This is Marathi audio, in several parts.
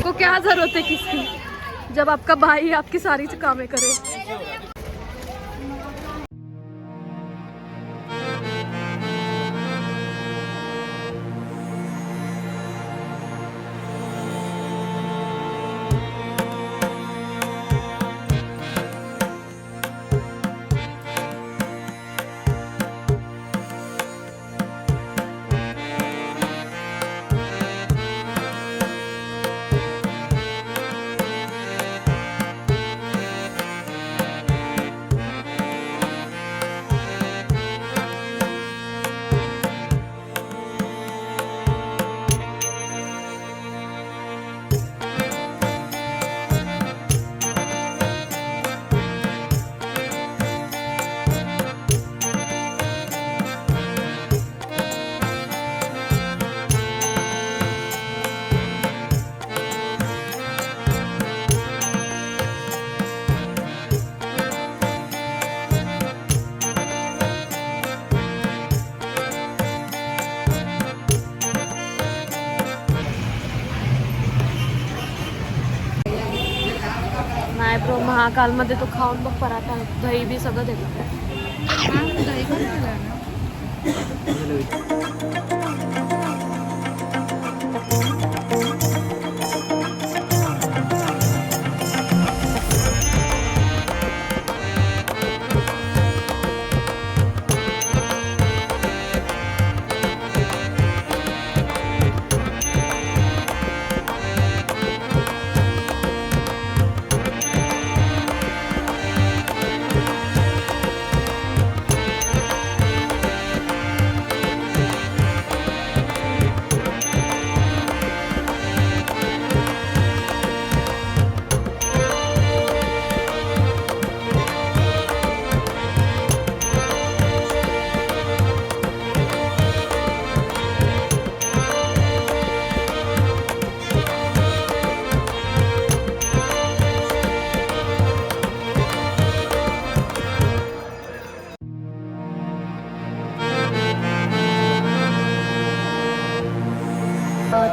को क्या जरूरत है किसकी, जब आपका भाई आपकी सारी कामें करे। नाही ब्रो, महाकालमध्ये तो खाऊन बघ पराठा, दही बी सगळं देतो.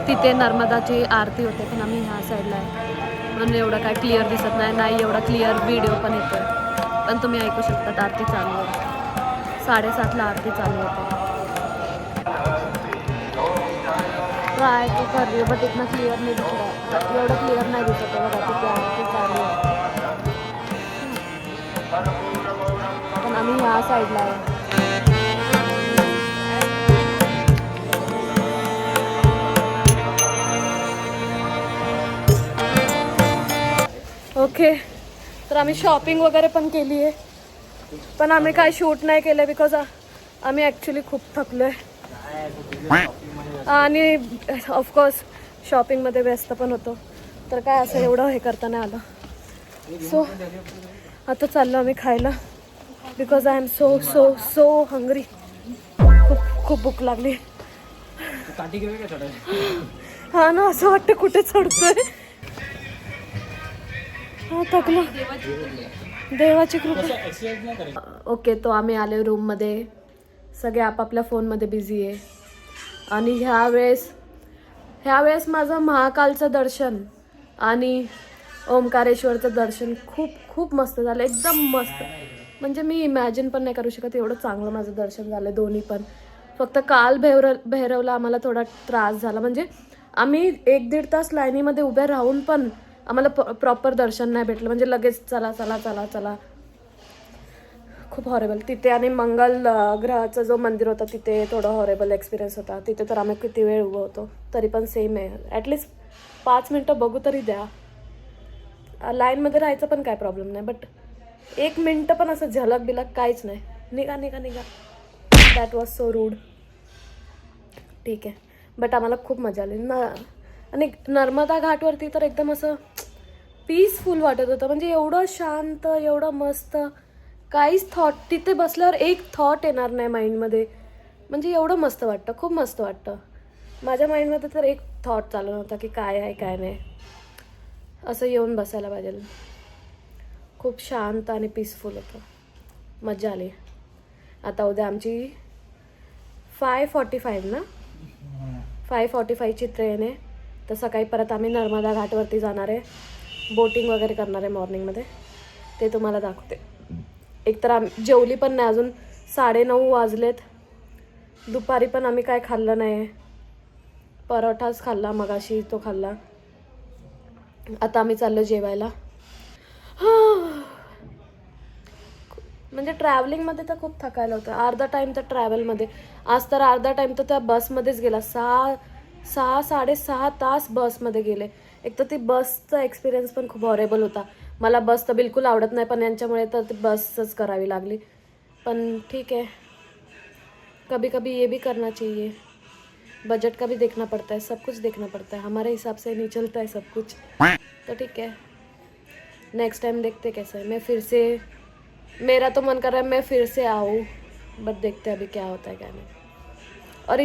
तिथे नर्मदाची आरती होते, पण आम्ही ह्या साईडला आहे म्हणून एवढं काय क्लिअर दिसत नाही एवढा क्लिअर व्हिडिओ पण येतो, पण तुम्ही ऐकू शकता आरती चालू आहे. 7:30ला आरती चालू होते. ट्राय तो कर रही बट इतना क्लिअर नाही दिसत आहे, एवढं क्लिअर नाही दिसत आहे बघा. तिथे आरती चालू आहे पण आम्ही ह्या साईडला आहे. ओके, तर आम्ही शॉपिंग वगैरे पण केली आहे, पण आम्ही काय शूट नाही केलं बिकॉज आम्ही ॲक्च्युली खूप थकलो आहे आणि ऑफकोर्स शॉपिंगमध्ये व्यस्त पण होतो, तर काय असं एवढं हे करता नाही आलं. सो आता चाललो आम्ही खायला because I am so so so hungry. खूप भूक लागली. हा ना, असं वाटतं कुठे चढतोय. हा थकलो, देवाची कृपा. ओके, तो आम्ही आले रूममध्ये, सगळे आपापल्या फोनमध्ये बिझी आहे. आणि ह्यावेळेस माझं महाकालचं दर्शन आणि ओंकारेश्वरचं दर्शन खूप मस्त झालं, एकदम मस्त. म्हणजे मी इमॅजिन पण नाही करू शकत एवढं चांगलं माझं दर्शन झालं दोन्ही पण. फक्त काल भैरवला आम्हाला थोडा त्रास झाला, म्हणजे आम्ही 1-1.5 तास लाईनीमध्ये उभे राहून पण आम्हाला प्रॉपर दर्शन नाही भेटलं, म्हणजे लगेच चला. खूप हॉरेबल तिथे. आणि मंगल ग्रहाचं जो मंदिर होता तिथे थोडं हॉरेबल एक्सपिरियन्स होता. तिथे तर आम्ही किती वेळ उभं होतो, तरी पण सेम आहे. ॲटलिस्ट 5 मिनटं बघू तरी द्या. लाईनमध्ये राहायचं पण काय प्रॉब्लेम नाही, बट 1 मिनटं पण असं झलक बिलक काहीच नाही. निघा. That was so rude. ठीक आहे, बट आम्हाला खूप मजा आली ना. आणि नर्मदा घाटवरती तर एकदम असं पीसफुल वाटत होतं, म्हणजे एवढं शांत, एवढं मस्त. काहीच थॉट, तिथे बसल्यावर एक थॉट येणार नाही माइंडमध्ये, म्हणजे एवढं मस्त वाटतं, खूप मस्त वाटतं. माझ्या माइंडमध्ये तर एक थॉट चालू नव्हता की काय आहे काय नाही. असं येऊन बसायला पाहिजे. खूप शांत आणि पीसफुल होतं, मजा आली. आता उद्या आमची 5:45 ना, 5:45ची ट्रेन आहे. तर सकाळी परत आम्ही नर्मदा घाटवरती जाणार आहे, बोटिंग वगैरे करणार आहे मॉर्निंगमध्ये, ते तुम्हाला दाखवते. एकतर आम्ही जेवली पण नाही अजून, 9:30 वाजलेत. दुपारी पण आम्ही काय खाल्लं नाही, परोठाच खाल्ला मगाशी, तो खाल्ला. आता आम्ही चाललो जेवायला. म्हणजे ट्रॅव्हलिंगमध्ये तर खूप थकायला होतं. अर्धा टाईम तर ट्रॅव्हलमध्ये, आज तर अर्धा टाईम तर त्या बसमध्येच गेला. 6-6.5 तास बसमध्ये गेले. एक तर ती बसचा एक्सपिरियन्स पण खूप हॉरेबल होता. मला बस तर बिलकुल आवडत नाही, पण यांच्यामुळे तर ती बसच करावी लागली. पण ठीक है, कभी कभी ये भी करना चाहिए. बजट का भी देखना पड़ता है, सब कुछ देखना पड़ता है. हमारे हिसाब से नहीं चलता है सब कुछ, तो ठीक है, नेक्स्ट टाइम देखते कैसा है. मैं फिर से, मेरा तो मन कर रहा है मैं फिर से आऊँ, बट देखते अभी क्या होता है क्या नहीं. और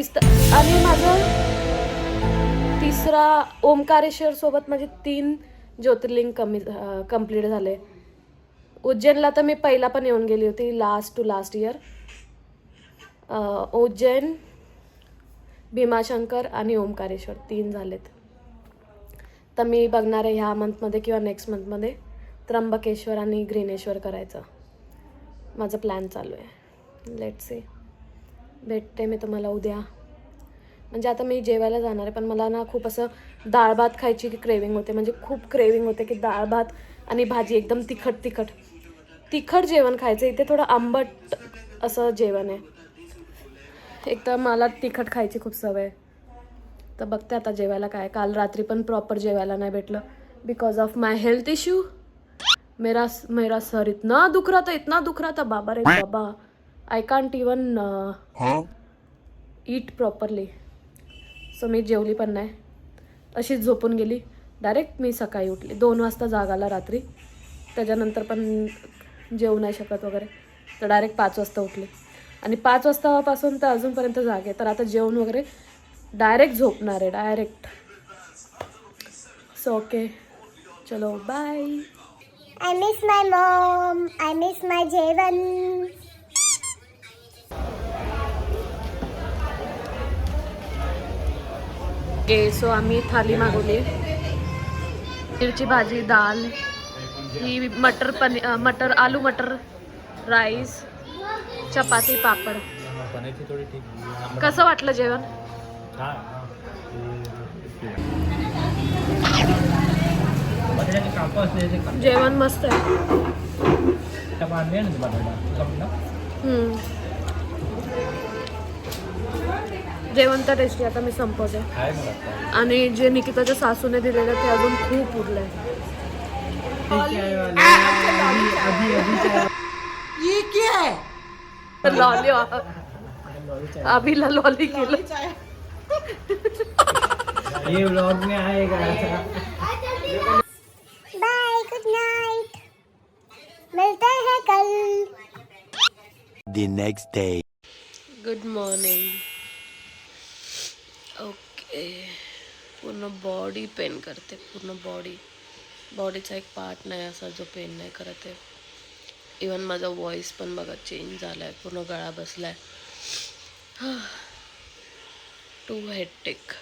आणि माझं तिसरा ओमकारेश्वर सोबत माझे 3 ज्योतिर्लिंग कंप्लीट झाले. उज्जैनला तर मी पहिला पण येऊन गेली होती, last to last year. Ujjain, Bhimashankar आणि ओमकारेश्वर 3 झालेत. तर मी बघणार आहे ह्या मंथमध्ये किंवा नेक्स्ट मंथमध्ये त्र्यंबकेश्वर आणि ग्रीनेश्वर करायचं. माझं प्लॅन चालू आहे. Let's see. भेटते मी तुम्हाला उद्या. म्हणजे आता मी जेवायला जाणार आहे, पण मला ना खूप असं डाळ भात खायची क्रेविंग होते. म्हणजे खूप क्रेविंग होते की डाळ भात आणि भाजी एकदम तिखट जेवण खायचं. इथे थोडं आंबट असं जेवण आहे. एक तर मला तिखट खायची खूप सवय. तर बघते आता जेवायला काय. काल रात्री पण प्रॉपर जेवायला नाही भेटलं because of my health issue. मेरा सर इतना दुख रहा था बाबा रे बाबा. I can't even eat properly. So मी जेवली पण नाही, अशीच झोपून गेली. डायरेक्ट मी सकाळी उठली 2 वाजता जाग आला रात्री. त्याच्यानंतर पण जेवू नाही शकत वगैरे, तर डायरेक्ट 5 वाजता उठले. आणि 5 वाजतापासून तर अजूनपर्यंत जाग आहे. तर आता जेवण वगैरे डायरेक्ट झोपणार आहे, डायरेक्ट. सो ओके, चलो bye. I miss my mom. I miss my जेवण. ओके, सो आम्ही थाली मागवली. मिरची भाजी, दाल, ही मटर आलू मटर, राईस, चपाती, पापड. कसं वाटलं जेवण? जेवण मस्त आहे. जेवण तर टेस्टी. आता मी संपवते. आणि जे निकिताच्या सासूने दिलेलं ते अजून खूप उरलंय. लॉली अभिला लॉली केलं. ये व्लॉग में आएगा. Bye. Good night. मिलते हैं कल. The next day. Good morning. Okay, पूर्ण बॉडी पेन करते. पूर्ण बॉडीचा एक पार्ट नाही असा जो पेन नाही करत आहे. इवन माझा व्हॉइस पण बघा चेंज झाला आहे, पूर्ण गळा बसला आहे. Too hectic.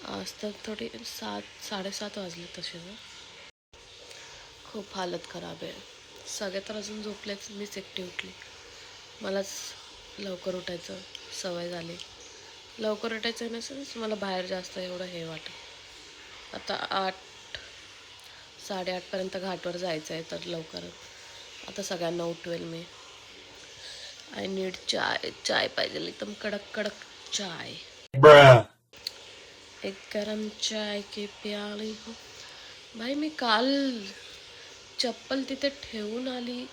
आज तर थोडी 7-7:30 वाजले तसे. खूप हालत खराब आहे. सगळे तर अजून झोपलेच, मीच एकटी उठली. मलाच लवकर उठायचं सवय झाली. लवकर उठायचं नसेल मला बाहेर जास्त एवढं हे वाटत. आता 8-8:30पर्यंत घाटवर जायचं आहे, तर लवकर आता सगळ्यांना उठवेल मी. आय नीड चाय पाहिजे, एकदम कडक चाय. एक गरम चाय की प्याली हो. भाई मी काल चप्पल तिथे ठेवून आली.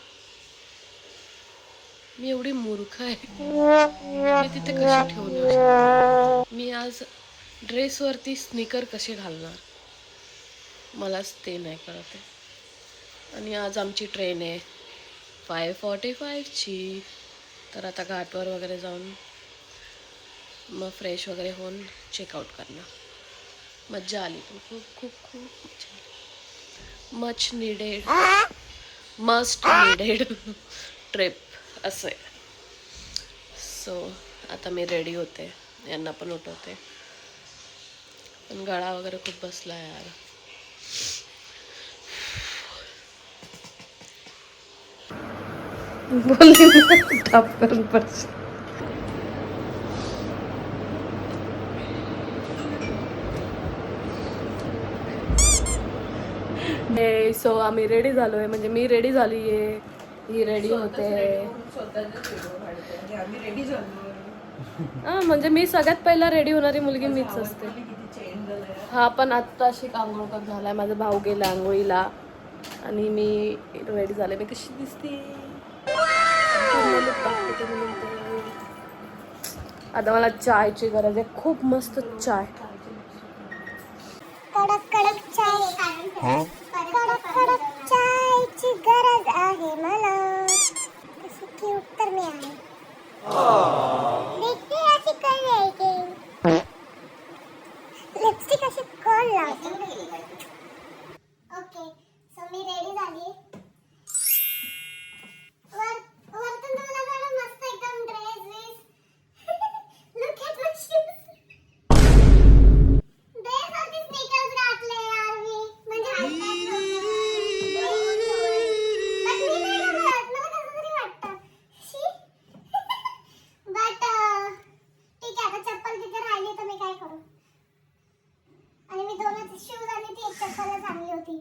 मी एवढी मूर्ख आहे. मी तिथे कशी ठेवून येऊ शकते? मी आज ड्रेसवरती स्निकर कसे घालणार, मलाच ते नाही कळत आहे. आणि आज आमची ट्रेन आहे 5:45ची. तर आता घाटवर वगैरे जाऊन मग फ्रेश वगैरे होऊन चेकआउट करणार. मज्जा आली, पण खूप मज्जा आली. मस्ट नीडेड ट्रिप असं आहे. सो आता मी रेडी होते, यांना पण उठवते. पण गळा वगैरे खूप बसला यार. बोलली टाप करून पडशील. सो आम्ही रेडी झालोय, म्हणजे मी रेडी झालीये, ही रेडी होते. म्हणजे मी सगळ्यात पहिला रेडी होणारी मुलगी मीच असते. हा पण आत्ताशी आंघोळ करून झालाय, माझा भाऊ गेला आंघोळीला आणि मी रेडी झाले. मी कशी दिसते आता मला चायची गरज आहे, खूप मस्त चाय. कडक कडक चाय, कडक कडक चायची गरज आहे मला. कशी क्यूट तर मी आहे. देखते अशी कळली आहे की लिपस्टिक अशी कोण लावते. ओके सो मी रेडी झाली. वरतून तुम्हाला बघा मस्त एकदम ड्रेस वीस. Look at my shoes. Dress वरती स्नीकर्स घातले यार मी, म्हणजे हायपॅक बट मी नाही घालत, मला कसं तरी वाटतं. बट ठीक आहे, आता चप्पल तिथे राहिली तर मी काय करू. आणि मी दोनच शूज आणि ती एक चप्पलच आणली होती,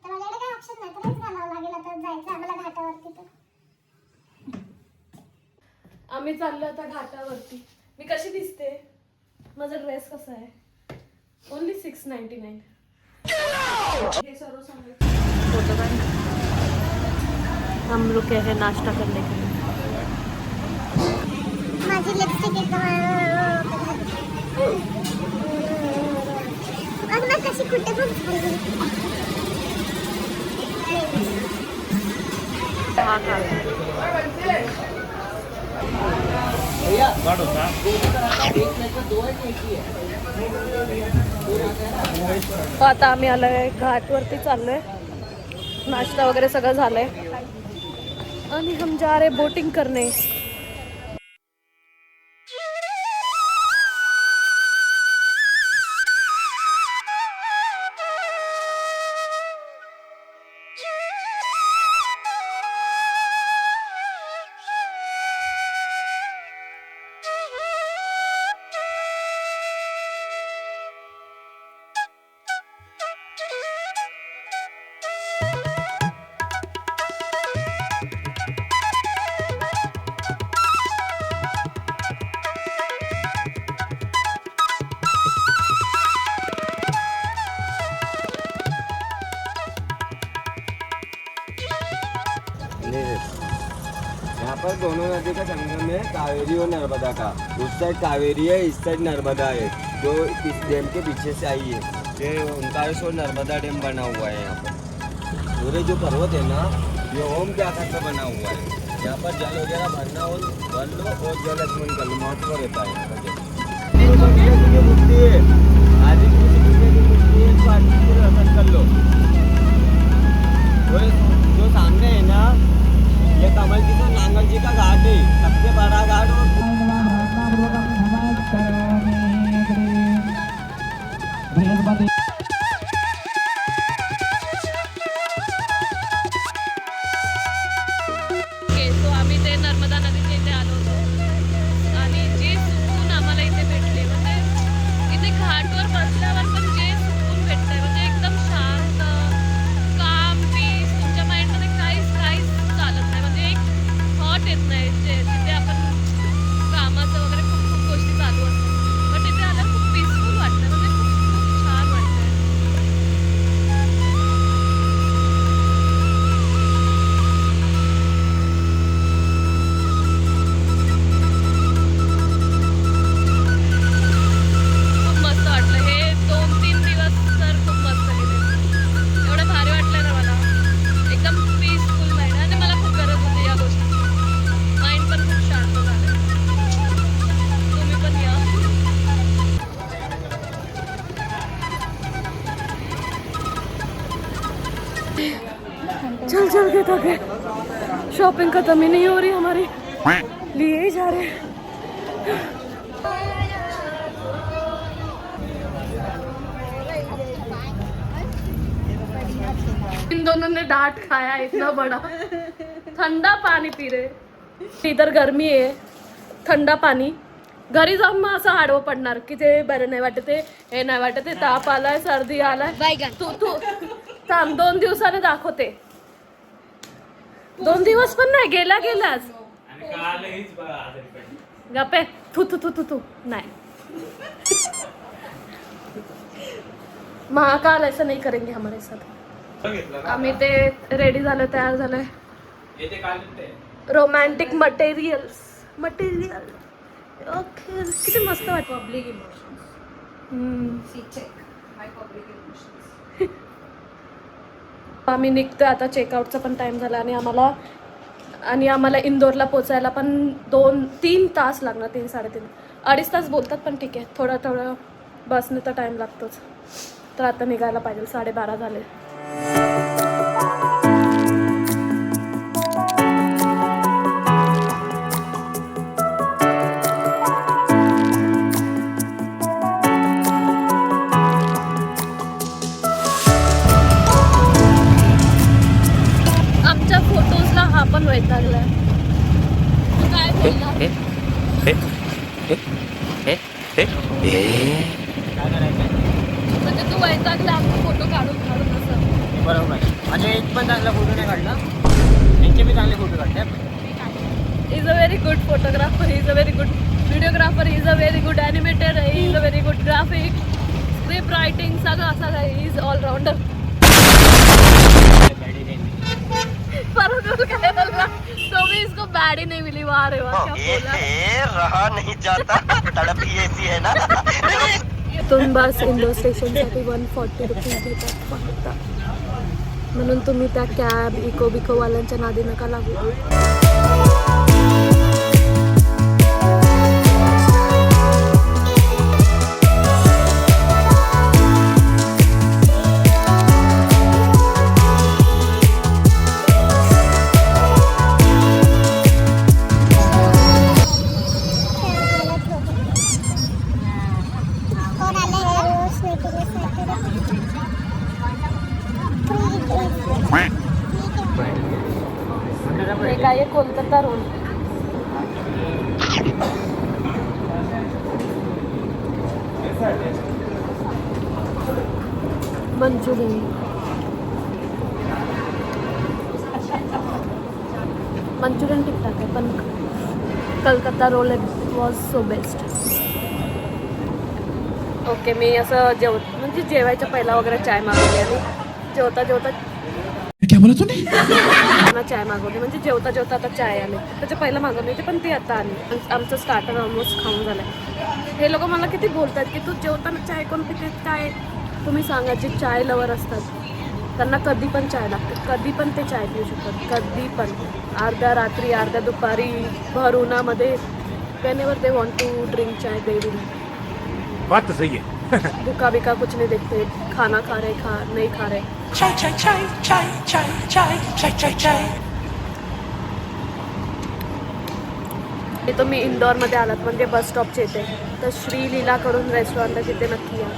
तर माझ्याकडे काय ऑप्शन नाही, तर हेच घालावं लागेल. आता जायचं आम्हाला घाटावरती. तर आम्ही चाललो आता घाटावरती. मी कशी दिसते, माझा ड्रेस कसा आहे, ओनली 699. हे सर्व सांगायचं. हम रुके हैं नाश्ता करने के लिए. माझी लिपस्टिक एकदम बघ ना कशी कुठे पण हा का तो आता आम्ही आलोय घाटवरती, चाललोय. नाश्ता वगैरे सगळं झालंय आणि हम जा रहे बोटिंग करने. यहाँ पर दोनों नदी का संगम है, कावेरी और नर्मदा का. उस साइड कावेरी है, इस साइड नर्मदा है, जो इस डैम के पीछे से आई है. ये 39 नर्मदा डैम बना हुआ है यहाँ पर. पूरे जो पर्वत है ना, ये ओम के आकार का बना हुआ है. यहाँ पर जल वगैरह भर लो और जल स्मरण कर लो, महत्व रहता है यहाँ पर. मूर्ति है, आदि की मूर्ति है, तो आदि की दर्शन कर लो. जो सामने है ना, ये कमल जी का नांगल जी का घाट है, सबसे बड़ा घाट. सो आम्ही ते नर्मदा नदीच्या इथे आलो होतो आणि जे सुकून आम्हाला इथे भेटले, म्हणजे इथे घाटवर बसल्यावर पण जे सुकून भेटतंय, म्हणजे एकदम शांत, काम, पीस. तुमच्या माइंडमध्ये काहीच चालत नाही, म्हणजे एक थॉट येत नाही. जिथे आपण कामाचं वगैरे खूप गोष्टी चालू असतात, पण तिथे आल्यावर खूप पीसफुल वाटतं, म्हणजे खूप छान वाटतंय. खूप मस्त वाटलं. हे 2-3 दिवस तर खूप मस्त गेले. एवढं भारी वाटलं ना मला, एकदम पीसफुल माइंड. आणि मला खूप गरज होती या गोष्टीची. माइंड पण खूप शांत झालं. तुम्ही पण या. चल के थके, शॉपिंग खत्म ही नहीं हो रही हमारी, लिए ही जा रहे हैं. इन दोनों ने डांट खाया इतना बड़ा. थंडा पाणी पी रे. इधर गरमी आहे, थंडा पाणी. घरी जाऊन मग असं आडवं पडणार की ते बरं नाही वाटत आहे, हे नाही वाटत आहे, ताप आलाय, सर्दी आलाय. तू थांब 2 दिवसाने दाखवते. 2 दिवस पण नाही, गेलाच. गप्पे तू नाही. महाकाल ऐसा नहीं करेंगे हमारे साथ. आम्ही ते रेडी झालं, तयार झालंय. Romantic material. ओके, किती मस्त वाटतं. Public emotions. My public emotions. आम्ही निघतोय आता. चेकआउटचा पण टाइम झाला आणि आम्हाला इंदोरला पोचायला पण 2-3 तास लागणार. 3-3.5 अडीच तास बोलतात, पण ठीक आहे. थोडं बसने तर टाइम लागतोच. तर आता निघायला पाहिजे. 12:30 झाले. आमच्या फोटोजला हा पण वैतागलाय. तू काय बोलला? म्हणजे तू वैतागला आमचे फोटो काढून असं. बरोबर आहे. म्हणजे एक पण चांगला फोटो नाही काढला, त्यांचे बी चांगले फोटो काढतात. Is a very good photographer, is a very good videographer, is a very good animator, is a very good graphic, script writing, सगळं असं काय. Is all rounder. क्या बोला? तो भी इसको बैडी नहीं मिली. वाह रे वाह, क्या बोला. रहा नहीं जाता, तड़प ही ऐसी है ना. इथून बस इंदोर स्टेशनसाठी 140 रुपीज देतात फक्त. म्हणून तुम्ही त्या कॅब इको वाल्यांच्या नादी नका लागू. हे काय आहे? कोलकाता रोल. मंचुरियन. मंचुरियन ठीक-ठाक आहे, पण Calcutta roll was so best. Okay, मी असं म्हणजे जेवायच्या पहिला वगैरे चाय मागवली आणि जेवता क्या बोला तूने? चाय मागवली. म्हणजे जेवता आता चाय आली. त्याच्या पहिला मागवली होती, पण ती आता आली. आमचं स्टार्टर ऑलमोस्ट खाऊन झालंय. हे लोक मला किती बोलतात की तू जेवताना चाय कोण पिते. काय तुम्ही सांगा, जे चाय लवर असतात त्यांना कधी पण चाय लागते, कधी पण ते चाय पिऊ शकतात, कधी पण. अर्ध्या रात्री, अर्ध्या दुपारी, भर उन्हामध्ये, whenever they want to drink chai they will. बात तो सही है. भूखा बिका कुछ नहीं देखते. खाना खा रहे, नहीं खा रहे. चाय चाय चाय चाय चाय चाय चाय चाय चाय. हे तुम्ही इंदोरमध्ये आलात म्हणजे बस स्टॉपचे इथे तर श्रीलीलाकडून रेस्टॉरंट आहे, तिथे नक्की या.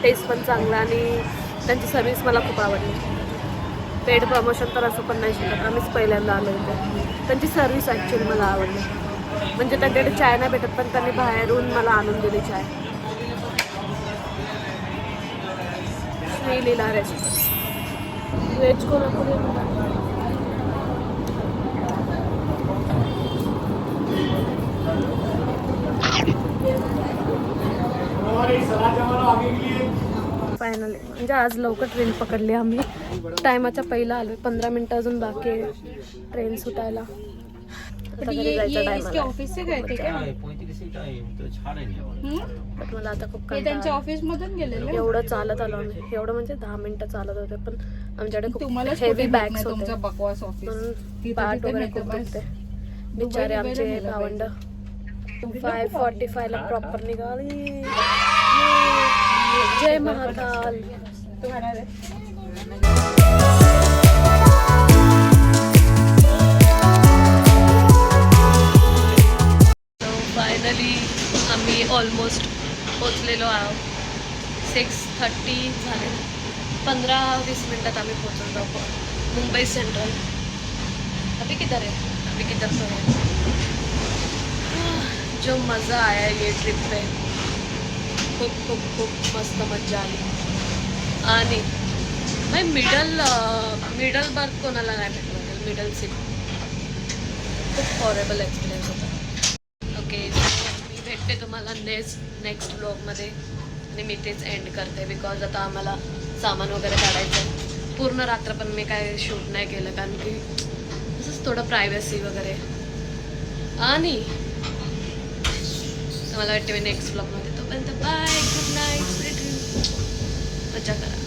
टेस्ट पण चांगला आणि त्यांची सर्विस मला खूप आवडली. पेड प्रमोशन तर असं पण नाही शिकत, आम्हीच पहिल्यांदा आलो इथे. त्यांची सर्विस ॲक्च्युली मला आवडली. म्हणजे त्यांच्याकडे चाय नाही भेटत, पण त्यांनी बाहेरून मला आणून दिली चाय. Sreeleela restaurant. Veg Kolhapuri. Finally म्हणजे आज लवकर ट्रेन पकडली आम्ही. टायमाच्या पहिला आलोय. 15 मिनिटं अजून बाकी आहे ट्रेन सुटायला. आता घरी जायचं टायमाला. ऑफिस से गए थे क्या? बट मला आता खूप हे कंटाळा त्यांच्या आला. ऑफिस मधून गेलेले. एवढं चालत आलो आम्ही. एवढं म्हणजे 10 मिनिटं चालत होते, पण आमच्याकडे खूप तुम्हालाच हेवी कुठे बॅग्स भेटणार होते तुमचं बकवास ऑफिस. म्हणून पाठ वगैरे खूप दुखते. बिचारे आमचे भावंड. 5:45 ला प्रॉपर निघाली. जय महाकाल. फायनली आम्ही ऑलमोस्ट पोचलेलो आहोत. 6:30 झाले. 15-20 मिनटात आम्ही पोहोचून जाऊ मुंबई सेंट्रल. अभी किधर है? अभी किधर तो है. जो मज़ा आया ये ट्रिप पे, खूप खूप खूप मस्त मजा आली. आणि भाई मिडल बर्थ कोणाला नाही भेटलं, मिडल सीट खूप हॉरेबल एक्सपिरियन्स होता. ओके, मी भेटते तुम्हाला नेक्स्ट व्लॉगमध्ये आणि मी तेच एंड करते बिकॉज आता आम्हाला सामान वगैरे काढायचं आहे. पूर्ण रात्र पण मी काय शूट नाही केलं कारण की असंच थोडं प्रायव्हसी वगैरे. आणि मला वाटते मी नेक्स्ट व्लॉगमध्ये. तोपर्यंत बाय, गुड नाईट, मजा करा.